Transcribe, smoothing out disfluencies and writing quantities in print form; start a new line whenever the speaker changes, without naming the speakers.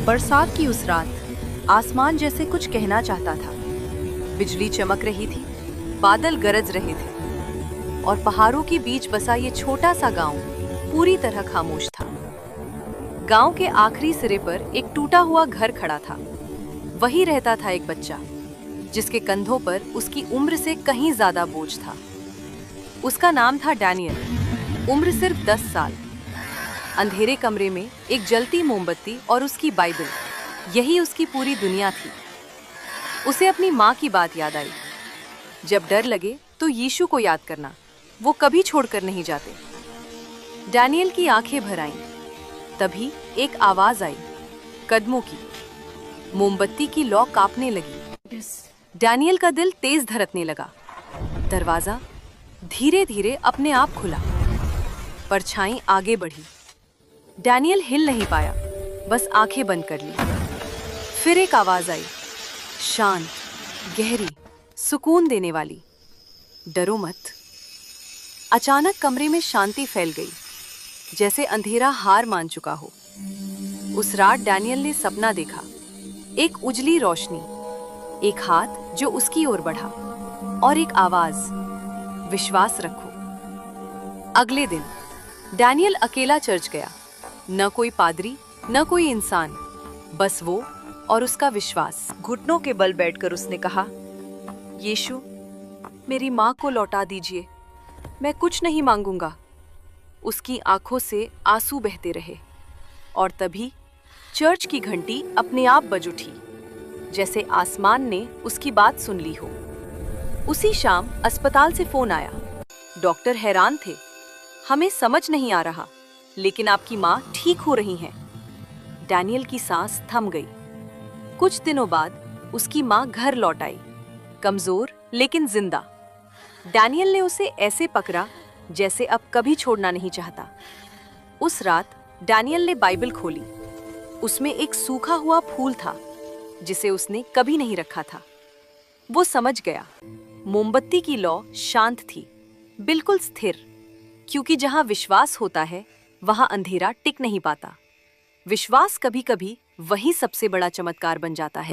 बरसात की उस रात आसमान जैसे कुछ कहना चाहता था। बिजली चमक रही थी, बादल गरज रहे थे और पहाड़ों के बीच बसा ये छोटा सा गांव पूरी तरह खामोश था। गांव के आखिरी सिरे पर एक टूटा हुआ घर खड़ा था। वही रहता था एक बच्चा जिसके कंधों पर उसकी उम्र से कहीं ज्यादा बोझ था। उसका नाम था डैनियल, उम्र सिर्फ 10 साल। अंधेरे कमरे में एक जलती मोमबत्ती और उसकी बाइबल, यही उसकी पूरी दुनिया थी। उसे अपनी माँ की बात याद आई, जब डर लगे तो यीशु को याद करना, वो कभी छोड़कर नहीं जाते। डैनियल की आंखें भर आईं। तभी एक आवाज आई, कदमों की। मोमबत्ती की लौ कांपने लगी। डैनियल का दिल तेज धड़कने लगा। दरवाजा धीरे धीरे अपने आप खुला। परछाई आगे बढ़ी। डैनियल हिल नहीं पाया, बस आंखें बंद कर ली। फिर एक आवाज आई, शांत, गहरी, सुकून देने वाली, डरो मत। अचानक कमरे में शांति फैल गई, जैसे अंधेरा हार मान चुका हो। उस रात डैनियल ने सपना देखा, एक उजली रोशनी, एक हाथ जो उसकी ओर बढ़ा और एक आवाज, विश्वास रखो। अगले दिन डैनियल अकेला चर्च गया। न कोई पादरी, न कोई इंसान, बस वो और उसका विश्वास। घुटनों के बल बैठकर उसने कहा, यीशु, मेरी माँ को लौटा दीजिए, मैं कुछ नहीं मांगूंगा। उसकी आंखों से आंसू बहते रहे और तभी चर्च की घंटी अपने आप बज उठी, जैसे आसमान ने उसकी बात सुन ली हो। उसी शाम अस्पताल से फोन आया। डॉक्टर हैरान थे, हमें समझ नहीं आ रहा, लेकिन आपकी माँ ठीक हो रही हैं। डैनियल की सांस थम गई। कुछ दिनों बाद उसकी माँ घर लौट आई, कमजोर लेकिन जिंदा। डैनियल ने उसे ऐसे पकड़ा जैसे अब कभी छोड़ना नहीं चाहता। उस रात डैनियल ने बाइबल खोली। उसमें एक सूखा हुआ फूल था जिसे उसने कभी नहीं रखा था। वो समझ गया, मोमबत्ती की लौ शांत थी, बिल्कुल स्थिर, क्योंकि जहां विश्वास होता है वहां अंधेरा टिक नहीं पाता। विश्वास कभी-कभी वही सबसे बड़ा चमत्कार बन जाता है।